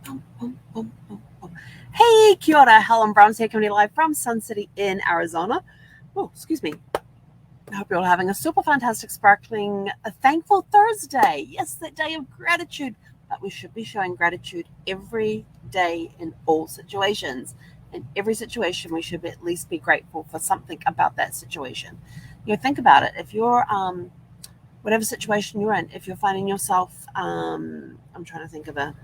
Boom, boom, boom, boom. Hey, kia ora, Helen Brahms here, coming live from Sun City in Arizona. Oh, excuse me. I hope you're all having a super fantastic, sparkling, thankful Thursday. Yes, that day of gratitude. But we should be showing gratitude every day in all situations. In every situation, we should at least be grateful for something about that situation. Think about it. If you're, whatever situation you're in, if you're finding yourself, I'm trying to think of a,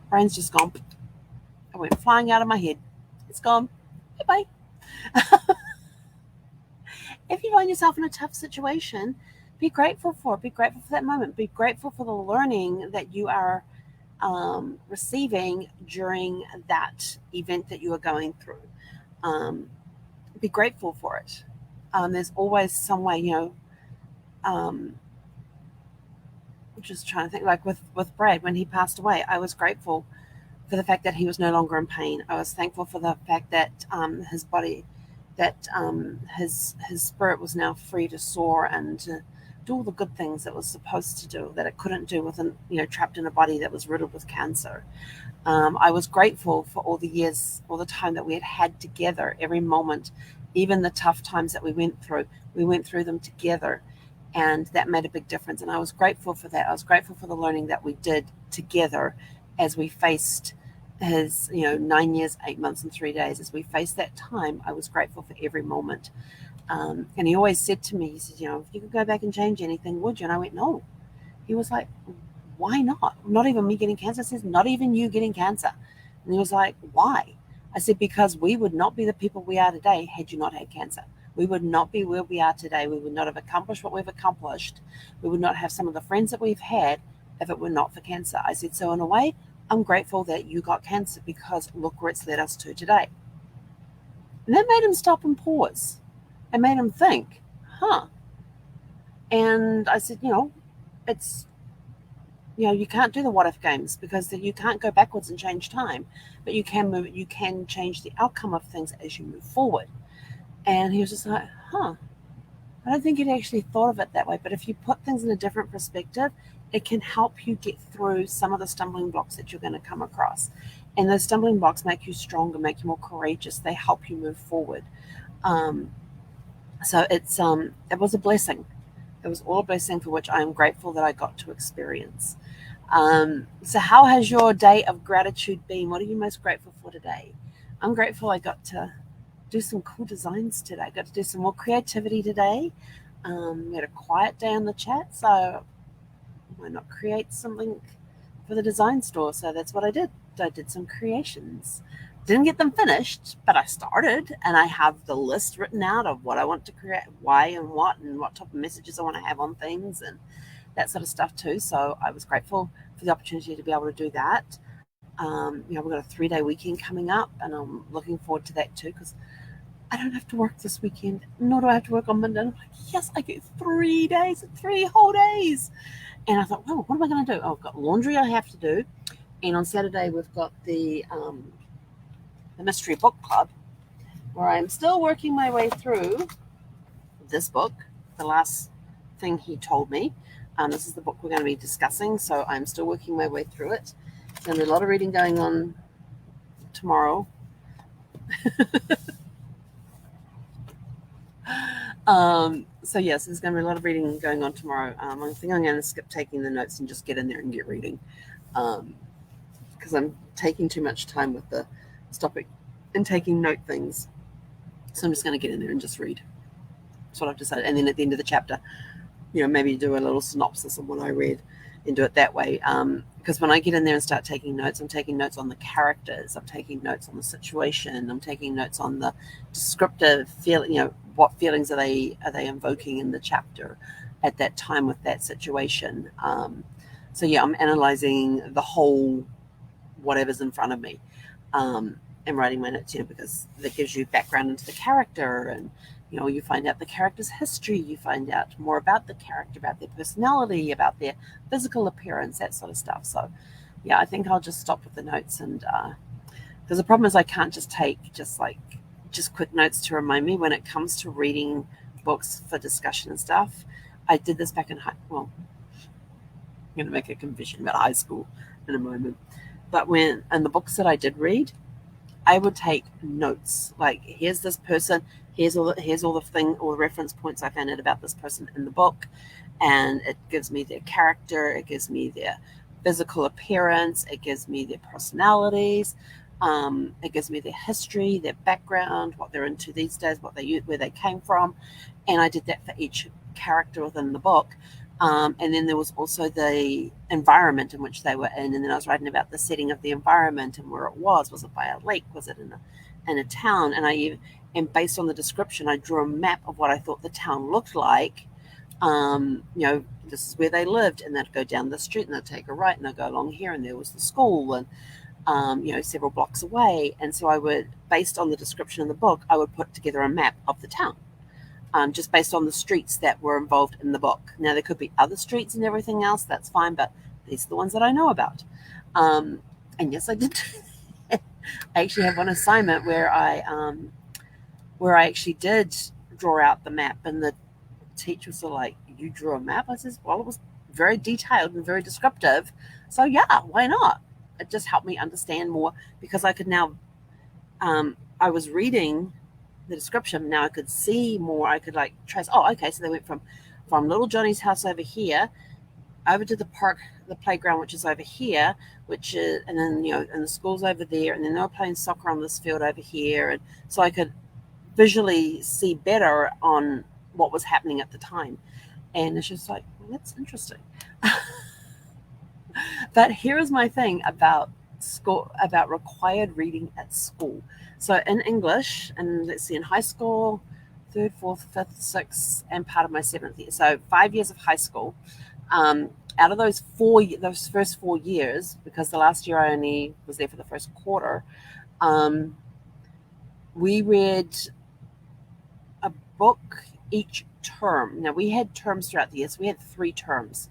brain's just gone. I went flying out of my head. It's gone. Bye bye. If you find yourself in a tough situation, be grateful for it. Be grateful for that moment. Be grateful for the learning that you are receiving during that event that you are going through. Um, be grateful for it. There's always some way, um, just trying to think, like with Brad, when he passed away, I was grateful for the fact that he was no longer in pain. I was thankful for the fact that his body, that his spirit was now free to soar and to do all the good things that it was supposed to do that it couldn't do within, trapped in a body that was riddled with cancer. I was grateful for all the years, all the time that we had together, every moment, even the tough times that we went through. We went through them together, and that made a big difference. And I was grateful for that. I was grateful for the learning that we did together as we faced his, 9 years, 8 months, and 3 days. As we faced that time, I was grateful for every moment. And he always said to me, he said, if you could go back and change anything, would you? And I went, no. He was like, why not? Not even me getting cancer. I said, not even you getting cancer. And he was like, why? I said, because we would not be the people we are today had you not had cancer. We would not be where we are today. We would not have accomplished what we've accomplished. We would not have some of the friends that we've had if it were not for cancer. I said, so in a way, I'm grateful that you got cancer because look where it's led us to today. And that made him stop and pause. It made him think, huh. And I said, it's you can't do the what if games because you can't go backwards and change time, but you can change the outcome of things as you move forward. And he was just like, huh, I don't think he'd actually thought of it that way, but if you put things in a different perspective, it can help you get through some of the stumbling blocks that you're going to come across. And those stumbling blocks make you stronger, make you more courageous. They help you move forward. um, so it was a blessing. It was all a blessing for which I am grateful that I got to experience. So, how has your day of gratitude been? What are you most grateful for today? I'm grateful I got to do some cool designs today. I got to do some more creativity today. We had a quiet day on the chat, so why not create something for the design store? So that's what I did. I did some creations. Didn't get them finished, but I started, and I have the list written out of what I want to create, why and what type of messages I want to have on things, and that sort of stuff too. So I was grateful for the opportunity to be able to do that. We've got a 3-day weekend coming up, and I'm looking forward to that too because I don't have to work this weekend, nor do I have to work on Monday. And I'm like, yes, I get 3 days, 3 whole days. And I thought, well, what am I going to do? Oh, I've got laundry I have to do, and on Saturday we've got the mystery book club where I'm still working my way through this book, the last thing he told me. This is the book we're going to be discussing, so I'm still working my way through it. There's going to be a lot of reading going on tomorrow. So yes, there's going to be a lot of reading going on tomorrow. I think I'm going to skip taking the notes and just get in there and get reading, because I'm taking too much time with the stopping and taking note things. So I'm just going to get in there and just read. That's what I've decided. And then at the end of the chapter, maybe do a little synopsis of what I read and do it that way. Because when I get in there and start taking notes, I'm taking notes on the characters, I'm taking notes on the situation, I'm taking notes on the descriptive feeling, what feelings are they invoking in the chapter at that time with that situation. So yeah, I'm analyzing the whole whatever's in front of me, and writing my notes, because that gives you background into the character, and you find out the character's history, you find out more about the character, about their personality, about their physical appearance, that sort of stuff. So yeah, I think I'll just stop with the notes, and because the problem is I can't just take just quick notes to remind me when it comes to reading books for discussion and stuff. I did this back in going to make a confession about high school in a moment. But when in the books that I did read, I would take notes. Like, here's this person, here's all the reference points I found out about this person in the book, and it gives me their character, it gives me their physical appearance, it gives me their personalities, it gives me their history, their background, what they're into these days, where they came from, and I did that for each character within the book. And then there was also the environment in which they were in, and then I was writing about the setting of the environment and where it was. Was it by a lake? Was it in a town? And based on the description, I drew a map of what I thought the town looked like. This is where they lived, and they'd go down the street and they'd take a right and they'd go along here, and there was the school, and several blocks away. And so I would, based on the description in the book, I would put together a map of the town. Just based on the streets that were involved in the book. Now, there could be other streets and everything else, that's fine, but these are the ones that I know about. And yes, I did. I actually have one assignment where I actually did draw out the map, and the teacher was sort of like, "You drew a map?" I says, "Well, it was very detailed and very descriptive, so yeah, why not?" It just helped me understand more, because I could now, I was reading the description, now I could see more. I could trace, okay, so they went from little Johnny's house over here over to the park, the playground, which is over here, and then and the school's over there, and then they were playing soccer on this field over here, and so I could visually see better on what was happening at the time. And it's just like, well, that's interesting. But here is my thing about school, about required reading at school. So in English, and let's see, in high school, 3rd, 4th, 5th, 6th, and part of my 7th year, so 5 years of high school, out of those first 4 years, because the last year I only was there for the first quarter, we read a book each term. Now, we had terms throughout the year, so we had 3 terms.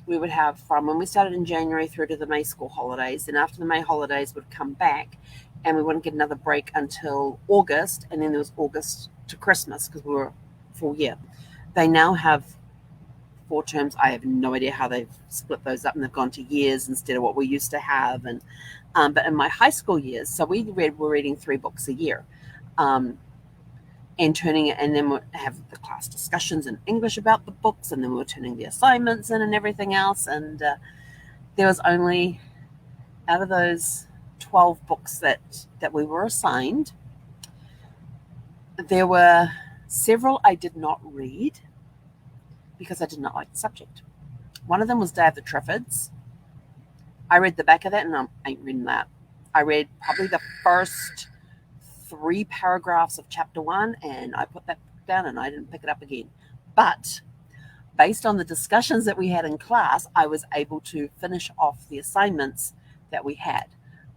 We would have from when we started in January through to the May school holidays. And after the May holidays would come back, and we wouldn't get another break until August. And then there was August to Christmas, because we were full year. They now have 4 terms. I have no idea how they've split those up, and they've gone to years instead of what we used to have. And but in my high school years, so we're reading 3 books a year. And turning it, and then we'll have the class discussions in English about the books, and then we're turning the assignments in and everything else. And there was only, out of those 12 books that we were assigned, there were several I did not read because I did not like the subject. One of them was Day of the Triffids. I read the back of that, and I ain't reading that. I read probably the first 3 paragraphs of chapter 1, and I put that down and I didn't pick it up again. But based on the discussions that we had in class, I was able to finish off the assignments that we had.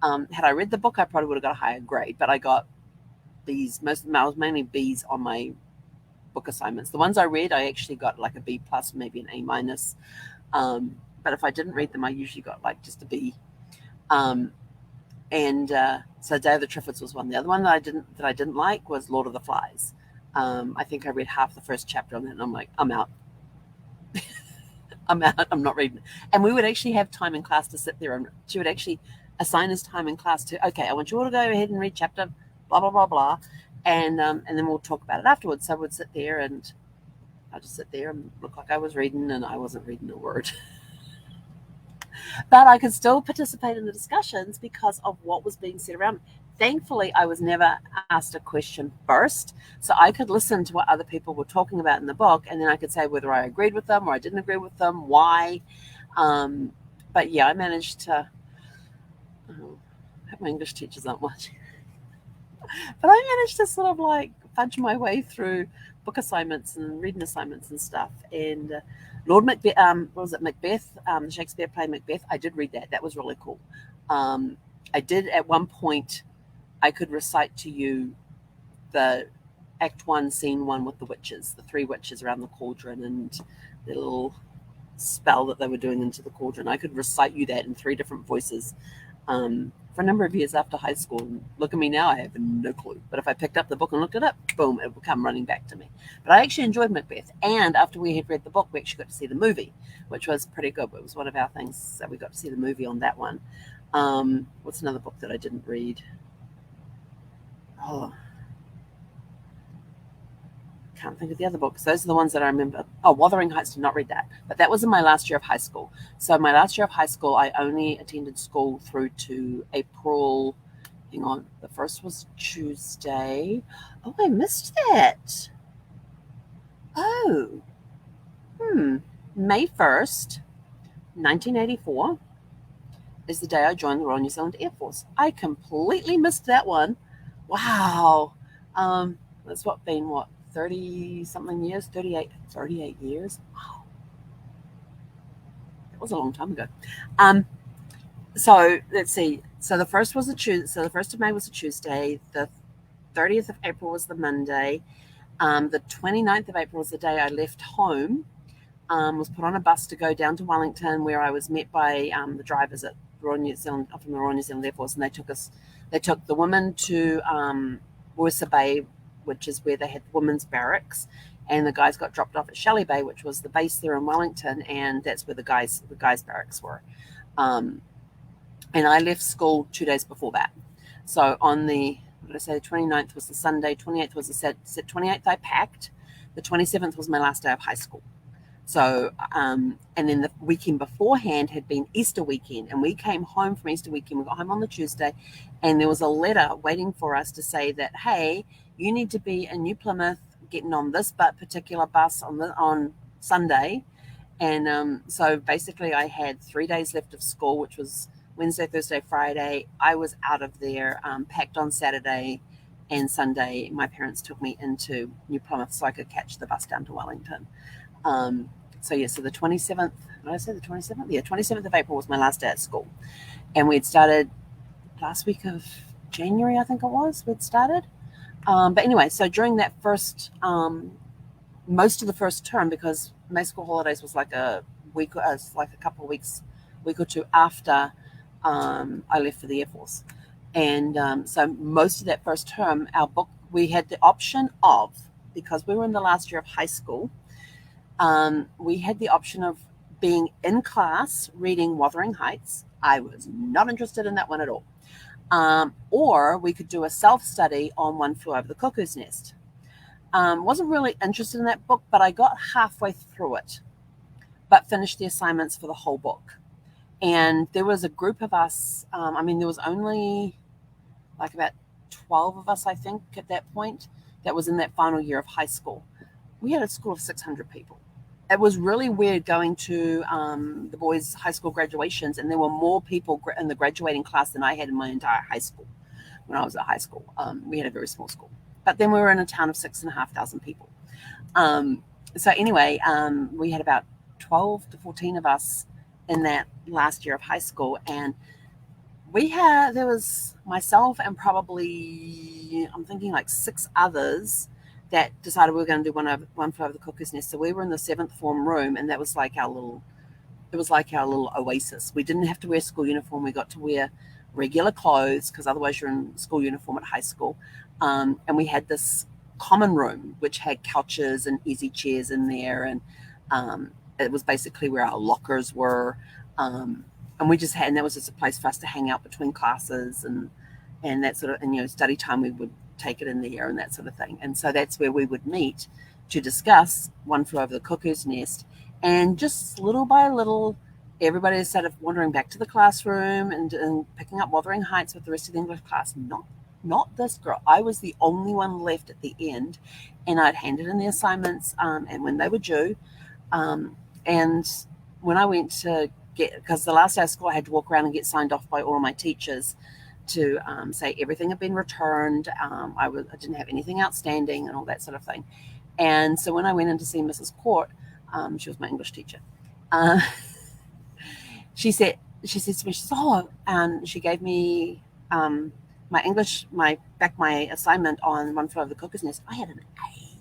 Had I read the book, I probably would have got a higher grade, but I got B's. I was mainly B's on my book assignments. The ones I read, I actually got like a B plus, maybe an A minus. But if I didn't read them, I usually got like just a B. So Day of the Triffids was one. The other one that I didn't like was Lord of the Flies. I think I read half the first chapter on that, and I'm like, I'm out. I'm out. I'm not reading. And we would actually have time in class to sit there, and she would actually assign us time in class to, okay, I want you all to go ahead and read chapter blah blah blah blah, and then we'll talk about it afterwards. So I would sit there, and I'd just sit there and look like I was reading, and I wasn't reading a word. But I could still participate in the discussions because of what was being said around me. Thankfully, I was never asked a question first, so I could listen to what other people were talking about in the book, and then I could say whether I agreed with them or I didn't agree with them, why. But yeah, I managed to. I hope my English teachers aren't watching. But I managed to sort of like fudge my way through book assignments and reading assignments and stuff. And Lord Macbeth, what was it, Macbeth, the Shakespeare play Macbeth, I did read that. That was really cool. I did at one point, I could recite to you the Act 1, Scene 1 with the witches, the 3 witches around the cauldron, and the little spell that they were doing into the cauldron. I could recite you that in 3 different voices. for a number of years after high school. Look at me now, I have no clue. But if I picked up the book and looked it up, boom, it would come running back to me. But I actually enjoyed Macbeth. And after we had read the book, we actually got to see the movie, which was pretty good. It was one of our things that we got to see the movie on that one. What's another book that I didn't read? Oh, can't think of the other books. Those are the ones that I remember. Oh, Wuthering Heights, did not read that. But that was in my last year of high school. So my last year of high school, I only attended school through to April. Hang on. The first was Tuesday. Oh, I missed that. Oh. May 1st, 1984 is the day I joined the Royal New Zealand Air Force. I completely missed that one. Wow. That's been 30 something years, 38 years. Wow. That was a long time ago. So let's see. So the first was a Tuesday. So the 1st of May was a Tuesday. The 30th of April was the Monday. The 29th of April was the day I left home. Was put on a bus to go down to Wellington, where I was met by the drivers at Royal New Zealand, from the Royal New Zealand Air Force, and they took the women to Worcester Bay, which is where they had women's barracks, and the guys got dropped off at Shelley Bay, which was the base there in Wellington, and that's where the guys barracks were. And I left school 2 days before that. So on the, what did I say, the 29th was the Sunday, 28th was the 28th I packed, the 27th was my last day of high school. So, and then the weekend beforehand had been Easter weekend, and we came home from Easter weekend. We got home on the Tuesday, and there was a letter waiting for us to say that, hey, you need to be in New Plymouth getting on this particular bus on Sunday. And so basically I had 3 days left of school, which was Wednesday, Thursday, Friday. I was out of there, packed on Saturday and Sunday. My parents took me into New Plymouth so I could catch the bus down to Wellington. So the 27th, did I say the 27th? Yeah, 27th of April was my last day at school. And we'd started last week of January, I think it was, we'd started. But anyway, so during that first, most of the first term, because May school holidays was like a week, like a couple of weeks, week or two after I left for the Air Force. And so most of that first term, our book, we had the option of, because we were in the last year of high school, we had the option of being in class reading Wuthering Heights. I was not interested in that one at all. Or we could do a self-study on One Flew Over the Cuckoo's Nest. Wasn't really interested in that book, but I got halfway through it, but finished the assignments for the whole book. And there was a group of us, there was only like about 12 of us, I think, at that point, that was in that final year of high school. We had a school of 600 people. It was really weird going to the boys' high school graduations, and there were more people in the graduating class than I had in my entire high school when I was at high school. We had a very small school. But then we were in a town of 6,500 people. So anyway, we had about 12 to 14 of us in that last year of high school, and there was myself and probably, I'm thinking like 6 others that decided we were going to do One Flew Over the Cuckoo's Nest. So we were in the 7th form room, and that was like our little oasis. We didn't have to wear school uniform. We got to wear regular clothes, because otherwise you're in school uniform at high school. And we had this common room, which had couches and easy chairs in there. And it was basically where our lockers were. And that was just a place for us to hang out between classes and that sort of, and, study time, we would take it in there and that sort of thing. And so that's where we would meet to discuss One Flew Over the Cuckoo's Nest. And just little by little, everybody started wandering back to the classroom and picking up Wuthering Heights with the rest of the English class. Not this girl. I was the only one left at the end, and I'd handed in the assignments and when they were due. And when I went to because the last day of school I had to walk around and get signed off by all of my teachers to say everything had been returned. I didn't have anything outstanding and all that sort of thing. And so when I went in to see Mrs. Court, she was my English teacher. She said to me, and she gave me my English, my assignment on One Flew Over the Cuckoo's Nest. I had an A.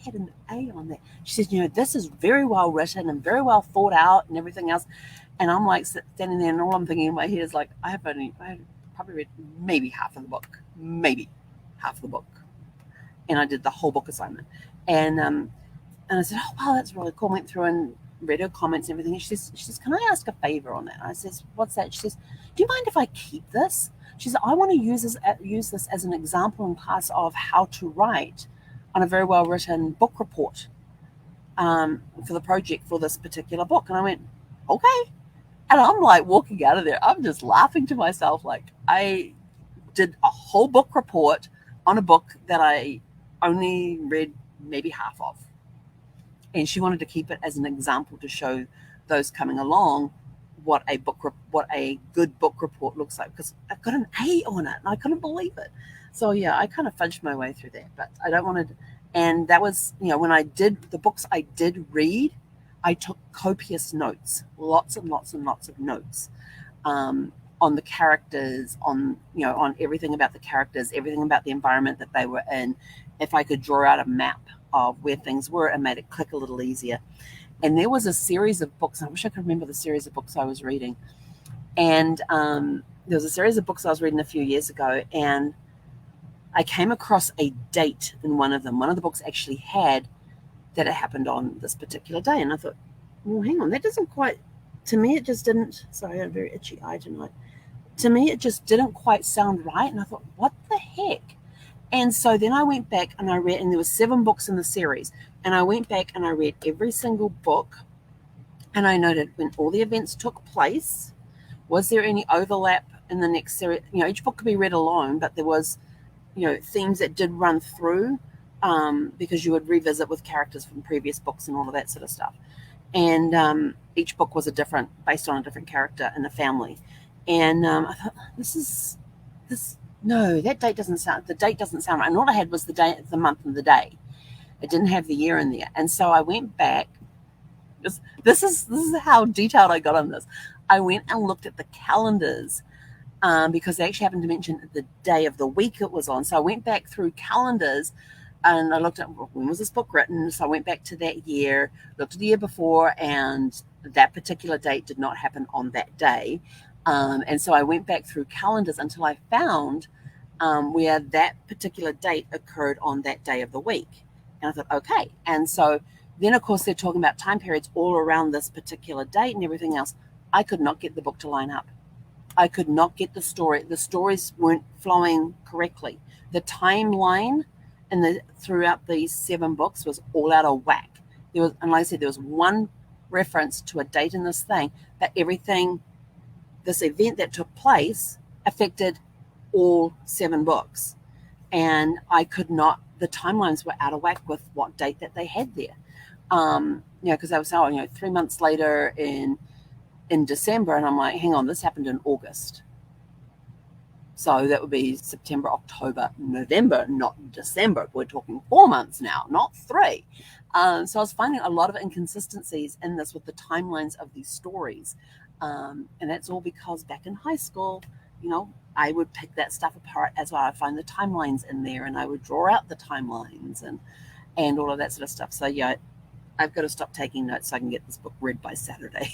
had an A on that. She says, this is very well written and very well thought out and everything else. And I'm like standing there, and all I'm thinking in my head is like, I probably read maybe half of the book, and I did the whole book assignment. And I said, oh wow, that's really cool. Went through and read her comments and everything. And she says, can I ask a favor on that? And I says, what's that? She says, do you mind if I keep this? She said, I want to use this as an example in class of how to write on a very well written book report for the project for this particular book. And I went, okay. And I'm like walking out of there. I'm just laughing to myself. Like, I did a whole book report on a book that I only read maybe half of. And she wanted to keep it as an example to show those coming along what a good book report looks like, because I got an A on it and I couldn't believe it. So yeah, I kind of fudged my way through that, but I don't want to. And that was, when I did the books I did read, I took copious notes, lots and lots and lots of notes on the characters, on everything about the characters, everything about the environment that they were in. If I could draw out a map of where things were, it made it click a little easier. And there was a series of books. I wish I could remember the series of books I was reading. And there was a series of books I was reading a few years ago, and I came across a date in one of them. One of the books actually had that it happened on this particular day. And I thought, well, hang on, that doesn't quite, to me, it just didn't, sorry, I had a very itchy eye tonight. To me, it just didn't quite sound right. And I thought, what the heck? And so then I went back and I read, and there were 7 books in the series. And I went back and I read every single book. And I noted when all the events took place, was there any overlap in the next series? Each book could be read alone, but there was, themes that did run through, because you would revisit with characters from previous books and all of that sort of stuff. And each book was based on a different character in the family. And I thought, no, the date doesn't sound right. And all I had was the day, the month, and the day. It didn't have the year in there. And so I went back. This is how detailed I got on this. I went and looked at the calendars, because they actually happened to mention the day of the week it was on. So I went back through calendars and I looked at, when was this book written? So I went back to that year, looked at the year before, and that particular date did not happen on that day. And so I went back through calendars until I found where that particular date occurred on that day of the week. And I thought, okay. And so then, of course, they're talking about time periods all around this particular date and everything else. I could not get the book to line up. I could not get the story. The stories weren't flowing correctly. The timeline throughout these 7 books was all out of whack. And like I said, there was one reference to a date in this thing, but this event that took place affected all 7 books. And I could not, the timelines were out of whack with what date that they had there. Because they were saying, 3 months later in December, and I'm like, hang on, this happened in August. So that would be September, October, November, not December. We're talking 4 months now, not 3. So I was finding a lot of inconsistencies in this with the timelines of these stories. And that's all because back in high school, I would pick that stuff apart as well. I'd find the timelines in there and I would draw out the timelines and all of that sort of stuff. So yeah, I've got to stop taking notes so I can get this book read by Saturday.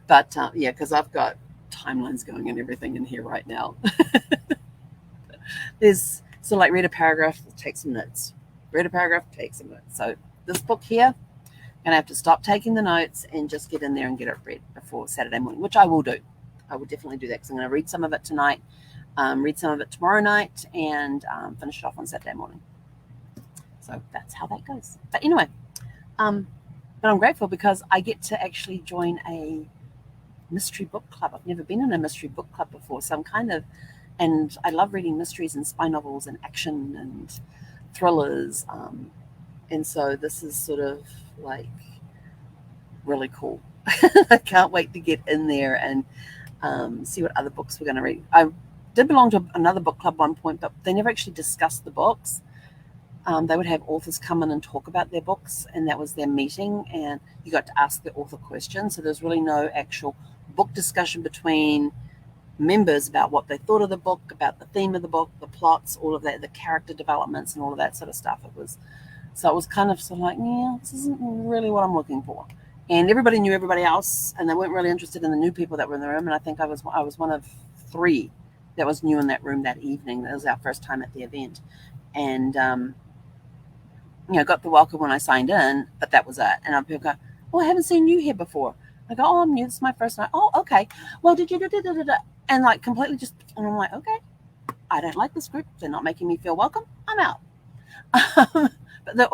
But yeah, because I've got timelines going and everything in here right now. Read a paragraph, take some notes. Read a paragraph, take some notes. So this book here, I'm going to have to stop taking the notes and just get in there and get it read before Saturday morning, which I will do. I will definitely do that because I'm going to read some of it tonight, read some of it tomorrow night, and finish it off on Saturday morning. So that's how that goes. But anyway, but I'm grateful because I get to actually join a mystery book club. I've never been in a mystery book club before, so and I love reading mysteries and spy novels and action and thrillers, and so this is sort of like really cool. I can't wait to get in there and see what other books we're going to read. I did belong to another book club at one point, but they never actually discussed the books. They would have authors come in and talk about their books, and that was their meeting, and you got to ask the author questions. So there's really no actual book discussion between members about what they thought of the book, about the theme of the book, the plots, all of that, the character developments and all of that sort of stuff. It was So it was kind of sort of like, yeah, this isn't really what I'm looking for. And everybody knew everybody else, and they weren't really interested in the new people that were in the room. And I think I was one of 3 that was new in that room that evening. That was our first time at the event, and got the welcome when I signed in, but that was it. And people go, "Oh, I haven't seen you here before." I go, "Oh, I'm new. This is my first night." "Oh, okay. Well, did you da da da da?" And like completely just, and I'm like, "Okay, I don't like this group. They're not making me feel welcome. I'm out."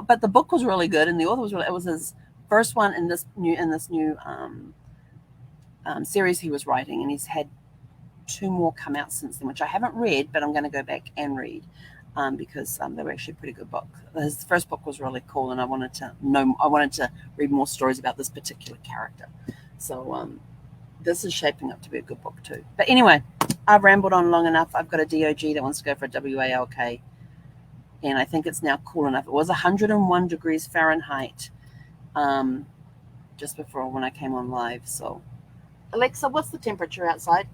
but the book was really good, and the author was really. It was his first one in this new series he was writing, and he's had 2 more come out since then, which I haven't read, but I'm going to go back and read because they were actually a pretty good book. His first book was really cool, and I wanted to read more stories about this particular character. So this is shaping up to be a good book too. But anyway, I've rambled on long enough. I've got a DOG that wants to go for a WALK, and I think it's now cool enough. It was 101 degrees Fahrenheit just before when I came on live. So, Alexa, what's the temperature outside?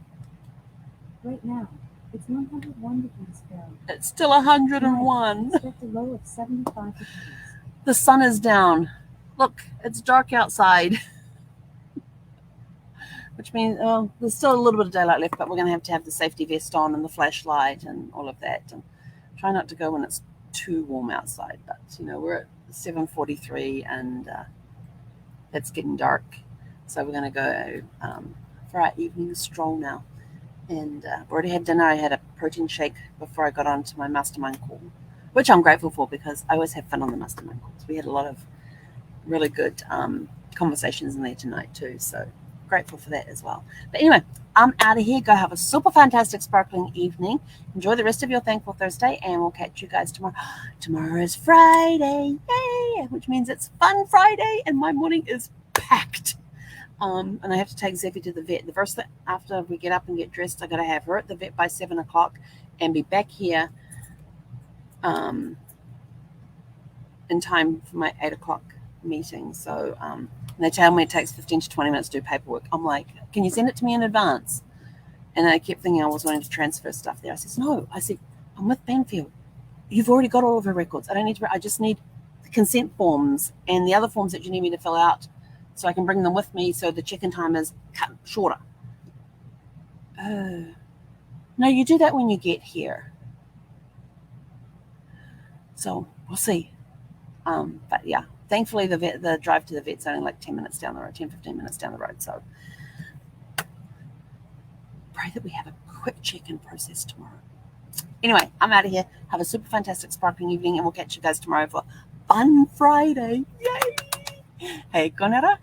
Right now, it's 101 degrees Fahrenheit. It's still 101. Expect a low of 75 degrees. The sun is down. Look, it's dark outside. Which means, there's still a little bit of daylight left, but we're going to have the safety vest on and the flashlight and all of that. And try not to go when it's too warm outside. But, we're at 7:43 and it's getting dark. So we're going to go for our evening stroll now. And already had dinner. I had a protein shake before I got on to my mastermind call, which I'm grateful for because I always have fun on the mastermind calls. We had a lot of really good conversations in there tonight too. So grateful for that as well. But anyway, I'm out of here. Go have a super fantastic sparkling evening. Enjoy the rest of your Thankful Thursday, and we'll catch you guys tomorrow. Tomorrow is Friday, yay! Which means it's Fun Friday, and my morning is packed. And I have to take Zeffy to the vet. The first thing after we get up and get dressed, I got to have her at the vet by 7 o'clock and be back here in time for my 8 o'clock meeting. So they tell me it takes 15 to 20 minutes to do paperwork. I'm like, can you send it to me in advance? And I kept thinking I was wanting to transfer stuff there. I said, no. I said, I'm with Banfield. You've already got all of her records. I just need the consent forms and the other forms that you need me to fill out so I can bring them with me so the check-in time is cut shorter. No, you do that when you get here. So we'll see. But yeah, thankfully the drive to the vet's only like 10 minutes down the road, 10, 15 minutes down the road. So pray that we have a quick check-in process tomorrow. Anyway, I'm out of here. Have a super fantastic sparkling evening, and we'll catch you guys tomorrow for Fun Friday. Yay! Hey, Konera.